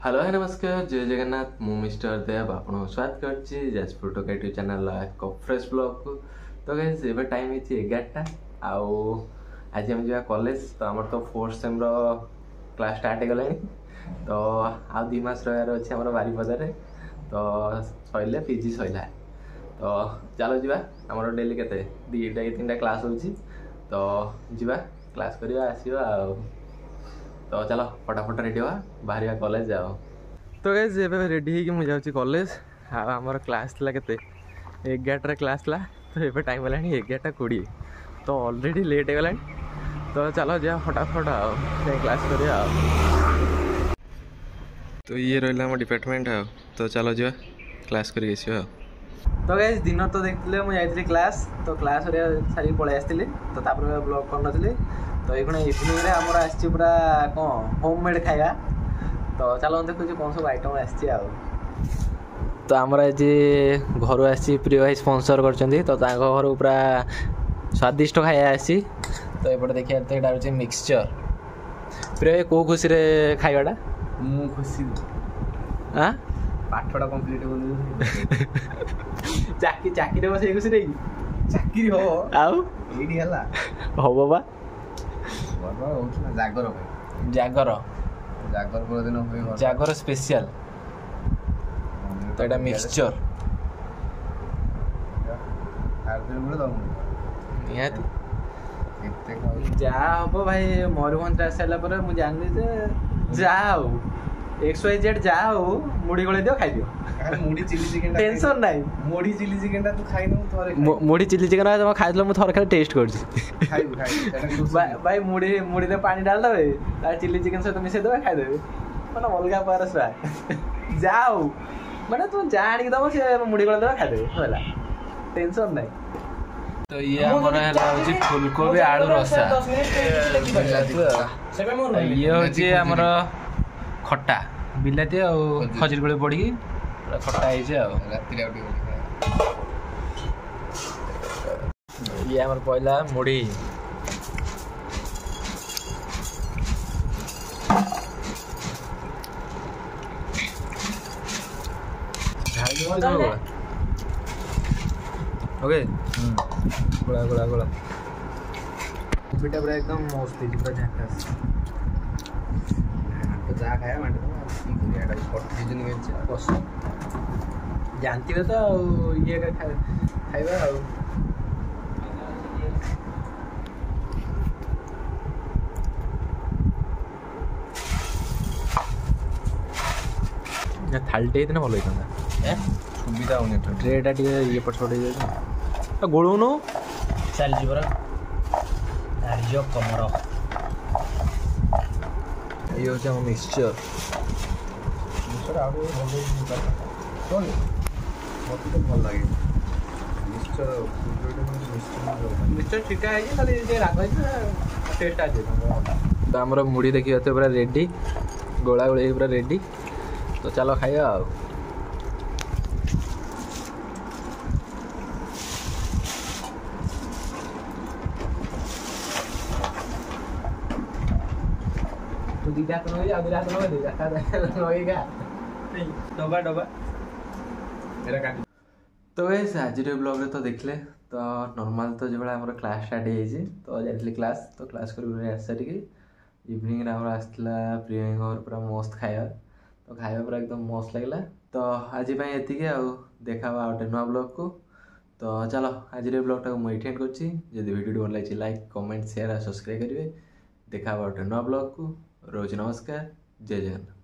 Hello है नमस्कार जय जगन्नाथ मु मिस्टर देव आप स्वागत कर जाजपुर टोका यूट्यूब चैनल एक फ्रेश ब्लॉग को। तो गाइस एबे टाइम है 11टा आउ आज हम जा कॉलेज तो आमर तो fourth semester class start हो गलानी तो आ 2 मास रहार अच्छे आम बारिपदार तो सैले पीजी सैला तो चलो जीवा आमर डेली केते 2टा कि 3टा क्लास होची तो जीवा क्लास करवा आसीबा तो चलो फटाफट रेडी हुआ बाहर कॉलेज जाओ। तो गाइस एबे रेडी होगी मुझे जाऊँ कॉलेज आमर क्लास थी के 11टा क्लास थी तो ये टाइम है 11:20 तो ऑलरेडी लेट हो गला तो चलो जा फटाफट आओ क्लास करिया। तो ये रहा आम डिपार्टमेंट आ तो चलो जा क्लास कर। तो गाइस दिन तो देखते मुझे क्लास तो क्लास सारी पलि आसती तो ब्लॉग कर नी तो ये इवनिंग रे आमर आसी पूरा कौन होम मेड खाଇବା तो चलो देखुची कौन सब आइटम आसी तो आमर आज घर आसी प्रिय भाई स्पॉन्सर कर तो घर पूरा स्वादिष्ट खाଇବା आसी तो ये देखिए तो यहाँ हूँ मिक्सचर प्रिय भाई कौ खुशी खाइबाटा मु खुशी हाँ पाठटा कंप्लीट चाकरी बस खुशी नहीं चाकरी हो आउ एडी हला हो बाबा बाबा होछ ना जागर जागर जागर पर दिन होय जागर स्पेशल तो एटा मिक्सचर आर दिन बोले दम निहाती एते खाऊ जा हम भाई मयूरभंज आसाला पर मु जानली जे जाओ XYZ जाओ मुड़ी गले दियो खाइ दियो अरे मुड़ी चिली चिकन टेंशन नाही मुड़ी चिली चिकन ता तू खाइ न थोरे मुड़ी चिली चिकन हम खाइलो मु थोर खाली टेस्ट करछि खाइ भाई मुड़ी रे पानी डाल दबे आ चिली चिकन से तो मिसे दबे खाइ देबे माने अलगा परस बा जाओ माने तू जान के दबो से मुड़ी गले दबे खाइ देबे होला टेंशन नाही। तो ये हमर हला होछि फुलकोबी आलू रसा ये होछि हमर खट्टा बिलाती और खजूर गोले पड़ी खट्टा राति ये हमारे पहला मुड़ी ओके गोला गोला गोला बेटा पूरा एकदम मस्त है पूरा झकास जा खाया मांडे एटा पट्टी जन के पसंद जानती हो तो ये खाइबा थालटे इतना भल होता सुविधा होने ट्रेटा ये पट छोड़ गोलूनु चल जीवर कमर ये होचे हम मिक्सचर आगे भल मत तो भल लागे मिक्सचर ठीक है खाली जे राग टेस्ट आ तो हमर मुड़ी देखिए तो पूरा रेडी गोला गोली पूरा रेडी तो चलो खाइए आ तो दीदा तो नहीं आगे रात में दीदा का लगेगा डबा डबा मेरा काटी तो गाइस आज ब्लॉग रे तो देखले तो नॉर्मल तो जो हमर क्लास स्टार्ट हो तो जाइली क्लास तो क्लास कर आसारिक इवनिंग रे हमर आसला प्रिय घर पूरा मस्त खाया तो खाया पूरा एकदम मस्त लगला तो आज ये आ देखा आउटे नुआ ब्लॉग को तो चलो आज ब्लॉग टाक मुझे एंड करछि जदि वीडियो भल लगी लाइक कमेंट शेयर और सब्सक्राइब करेंगे देखा आउटे नुआ ब्लॉग को रोज नमस्कार जय जगन्नाथ।